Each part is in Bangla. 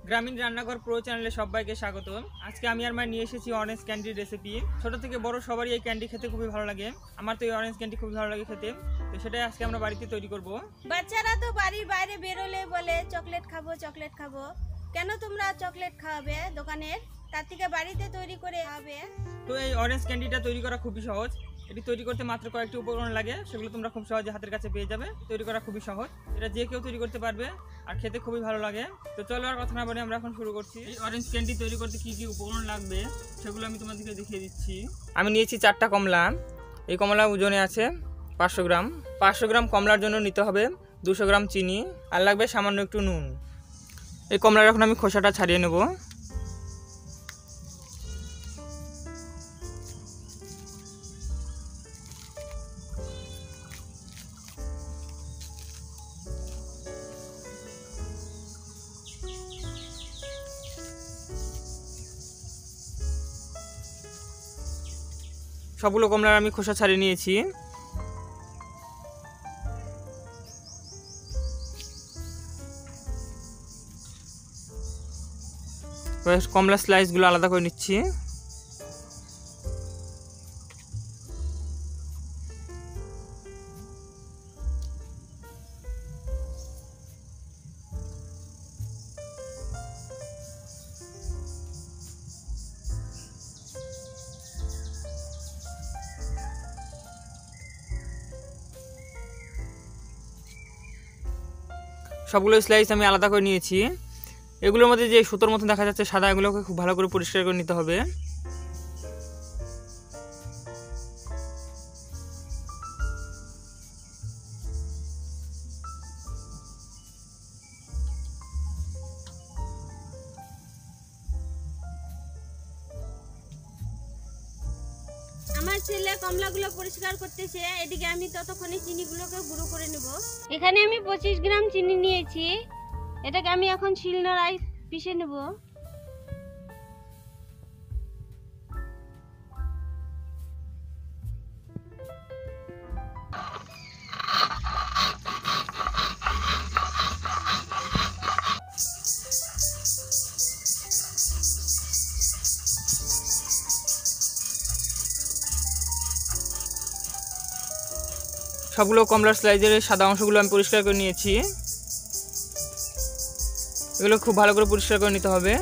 গ্রামীণ রান্নাঘর প্রো চ্যানেলে সবাইকে স্বাগত। আজকে আমি আর মা নিয়ে এসেছি অরেঞ্জ ক্যান্ডির রেসিপি। ছোট থেকে বড় সবারই এই ক্যান্ডি খেতে খুবই ভালো লাগে। আমার তো এই অরেঞ্জ ক্যান্ডি খুবই ভালো লাগে খেতে, তো সেটাই আজকে আমরা বাড়িতে তৈরি করব। বাচ্চারা তো বাড়ির বাইরে বেরোলে বলে চকলেট খাবো চকলেট খাবো। কেন তোমরা চকলেট খাওয়াবে দোকানের, তার থেকে বাড়িতে তৈরি করে খাবে। তো এই অরেঞ্জ ক্যান্ডিটা তৈরি করা খুবই সহজ। এটি তৈরি করতে মাত্র কয়েকটি উপকরণ লাগে, সেগুলো তোমরা খুব সহজে হাতের কাছে পেয়ে যাবে। তৈরি করা খুবই সহজ, এটা যে কেউ তৈরি করতে পারবে আর খেতে খুবই ভালো লাগে। তো চলো আর কথা না বলে আমরা এখন শুরু করছি। এই অরেঞ্জ ক্যান্ডি তৈরি করতে কি কি উপকরণ লাগবে সেগুলো আমি তোমাদেরকে দেখিয়ে দিচ্ছি। আমি নিয়েছি 4টা কমলা। এই কমলা ওজনে আছে 500 গ্রাম। 500 গ্রাম কমলার জন্য নিতে হবে 200 গ্রাম চিনি, আর লাগবে সামান্য একটু নুন। এই কমলার এখন আমি খোসাটা ছাড়িয়ে নেব। সবগুলো কমলার আমি খোসা ছাড়িয়ে নিয়েছি। কমলা স্লাইসগুলো আলাদা করে নিচ্ছি। সবগুলো স্লাইস আমি আলাদা করে নিয়েছি। এগুলোর মধ্যে যে সুতোর মতো দেখা যাচ্ছে সাদা, এগুলোকে খুব ভালো করে পরিষ্কার করে নিতে হবে। আমার ছেলে কমলাগুলো পরিষ্কার করতেছে, এদিকে আমি ততক্ষণে চিনিগুলোকে গুঁড়ো করে নেব। এখানে আমি 25 গ্রাম চিনি নিয়েছি, এটাকে আমি এখন শিলনোড়ায় পিষে নেব। সবগুলো কমলার স্লাইজের সাদা অংশগুলো আমি পরিষ্কার করে নিয়েছি। এগুলো খুব ভালো করে পরিষ্কার করে নিতে হবে।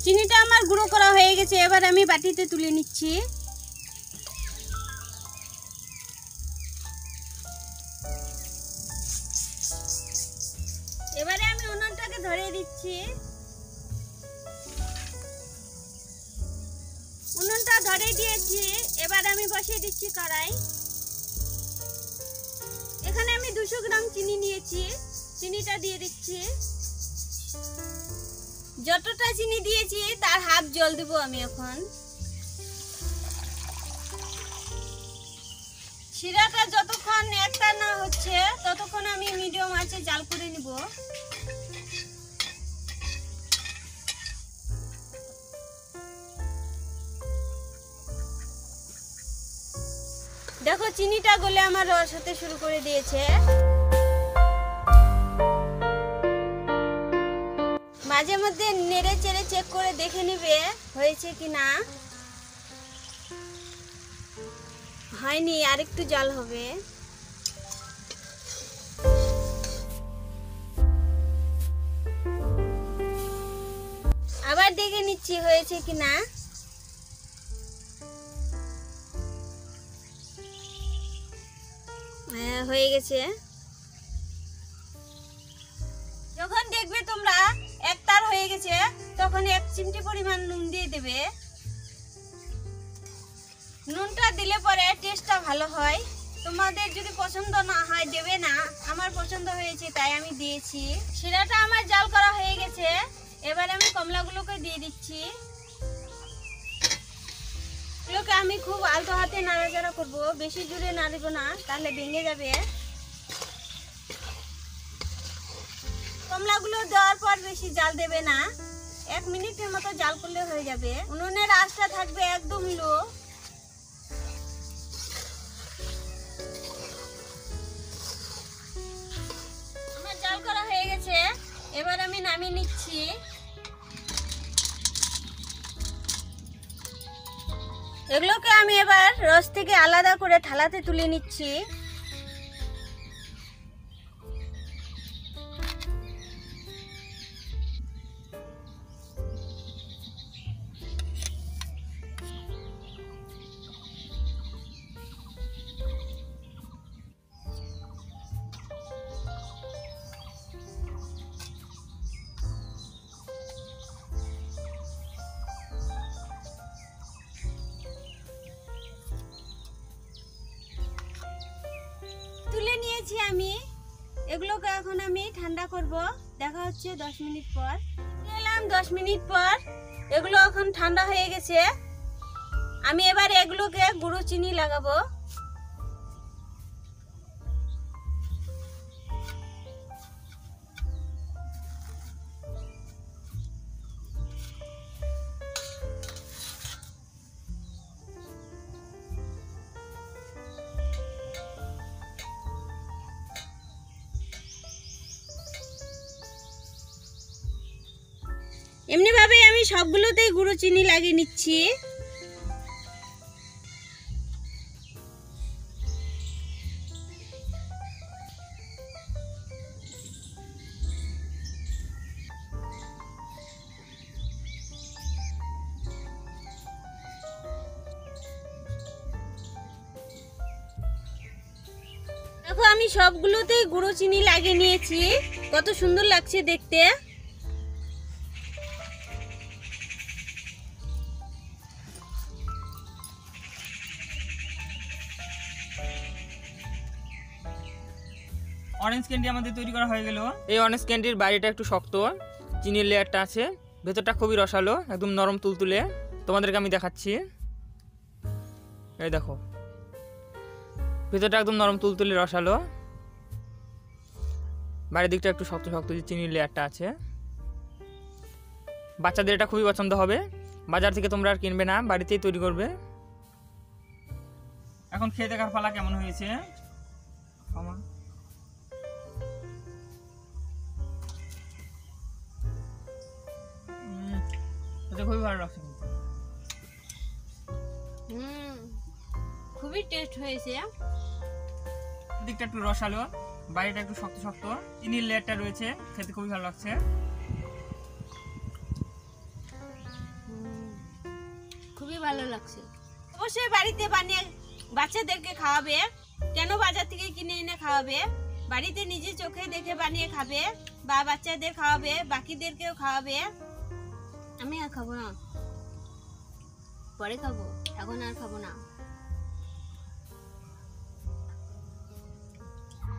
চিনিটা আমার গুঁড়ো করা হয়ে গেছে, এবার আমি বাটিতে তুলে নিচ্ছি। এবারে আমি উনুনটাকে ধরিয়ে দিচ্ছি। উনুনটা ধরিয়ে দিয়েছি, এবার আমি বসিয়ে দিচ্ছি কড়াই। এখানে আমি 200 গ্রাম চিনি নিয়েছি, চিনিটা দিয়ে দিচ্ছি। যতটা চিনি দিয়েছি তার হাফ জল দেবো আমি এখন। শিরাটা যতক্ষণ একটা না হচ্ছে ততক্ষণ আমি মিডিয়াম আঁচে জাল করে নিব। দেখো চিনিটা গলে আমার রস হতে শুরু করে দিয়েছে। মাঝে মধ্যে নেড়ে চেড়ে চেক করে দেখে নিবে হয়েছে কি না। হয়নি, আর একটু জল হবে। আবার দেখে নিচ্ছি হয়েছে কি না। হ্যাঁ, হয়ে গেছে। যখন দেখবে তোমরা একতার হয়ে গেছে তখন 1 চিমটি পরিমাণ নুন দিয়ে দেবে। নুনটা দিলে পরে টেস্টটা ভালো হয়। তোমাদের যদি পছন্দ না হয় দেবে না, আমার পছন্দ হয়েছে তাই আমি দিয়েছি। শিরাটা আমার জাল করা হয়ে গেছে, এবার আমি কমলাগুলোকে দিয়ে দিচ্ছি। এগুলোকে আমি খুব আলতো হাতে নাড়াচাড়া করব, বেশি জোরে নাড়ব না তাহলে ভেঙে যাবে। কমলাগুলো দেওয়ার পর বেশি জাল দেবে না, 1 মিনিটের মতো জাল করলে হয়ে যাবে। উনুনের আঁচটা থাকবে একদম লো। আমার জাল করা হয়ে গেছে, নামিয়ে নিচ্ছি। এগুলোকে আমি এবার রস থেকে আলাদা করে থালাতে তুলে নিচ্ছি। তুলে নিয়েছি আমি। এগুলোকে এখন আমি ঠান্ডা করব। দেখা হচ্ছে 10 মিনিট পর। এলাম 10 মিনিট পর। এগুলো এখন ঠান্ডা হয়ে গেছে। আমি এবার এগুলোকে গুঁড়ো চিনি লাগাবো। এমনি ভাবে আমি সবগুলোতেই গুঁড়ো চিনি লাগিয়ে নিচ্ছি। দেখো আমি সবগুলোতেই গুঁড়ো চিনি লাগিয়ে নিয়েছি। কত সুন্দর লাগছে দেখতে। অরেঞ্জ ক্যান্ডি আমাদের তৈরি করা হয়ে গেল। এই অরেঞ্জ ক্যান্ডির বাইরেটা একটু শক্ত, চিনির লেয়ারটা আছে, ভেতরটা খুবই রসালো, একদম নরম তুলতুলে। তোমাদেরকে আমি দেখাচ্ছি, এই দেখো ভেতরটা একদম নরম তুলতুলে রসালো, বাইরের দিকটা একটু শক্ত শক্ত, যে চিনির লেয়ারটা আছে। বাচ্চাদের এটা খুবই পছন্দ হবে। বাজার থেকে তোমরা আর কিনবে না, বাড়িতেই তৈরি করবে। এখন খেয়ে দেখার পালা কেমন হয়েছে। খুবই ভালো লাগছে, খুবই টেস্ট হয়েছে। দিকটা একটু রসালো, বাইরেটা একটু শক্ত শক্ত, চিনির লেয়ারটা রয়েছে, খেতে খুবই ভালো লাগছে। খুবই ভালো লাগছে। অবশ্যই বাড়িতে বানিয়ে বাচ্চাদেরকে খাওয়াবে। কেন বাজার থেকে কিনে এনে খাওয়াবে? বাড়িতে নিজে চোখে দেখে বানিয়ে খাবে, বা বাচ্চাদের খাওয়াবে, বাকিদেরকেও খাওয়াবে। আমি আর খাবো না, পরে খাবো, এখন আর খাবো না।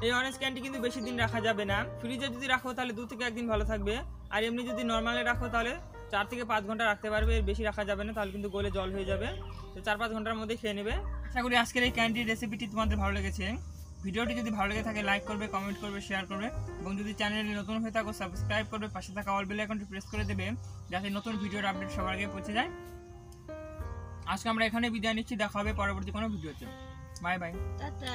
এই অরেঞ্জ ক্যান্ডি কিন্তু বেশি দিন রাখা যাবে না। ফ্রিজে যদি রাখো তাহলে 2 থেকে 1 দিন ভালো থাকবে, আর এমনি যদি নর্মালে রাখো তাহলে 4 থেকে 5 ঘন্টা রাখতে পারবে। এর বেশি রাখা যাবে না, তাহলে কিন্তু গলে জল হয়ে যাবে। তো 4-5 ঘন্টার মধ্যে খেয়ে নেবে। আশা করি আজকের এই ক্যান্ডির রেসিপিটি তোমাদের ভালো লেগেছে। ভিডিওটি যদি ভালো লেগে থাকে লাইক করবে, কমেন্ট করবে, শেয়ার করবে, এবং যদি চ্যানেলে নতুন হয়ে থাকো সাবস্ক্রাইব করবে, পাশে থাকা অল বেল আইকনটি প্রেস করে দেবে, যাতে নতুন ভিডিওর আপডেট সবার আগে পৌঁছে যায়। আজকে আমরা এখানে বিদায় নিচ্ছি, দেখা হবে পরবর্তী কোনো ভিডিওতে। Bye bye, tata.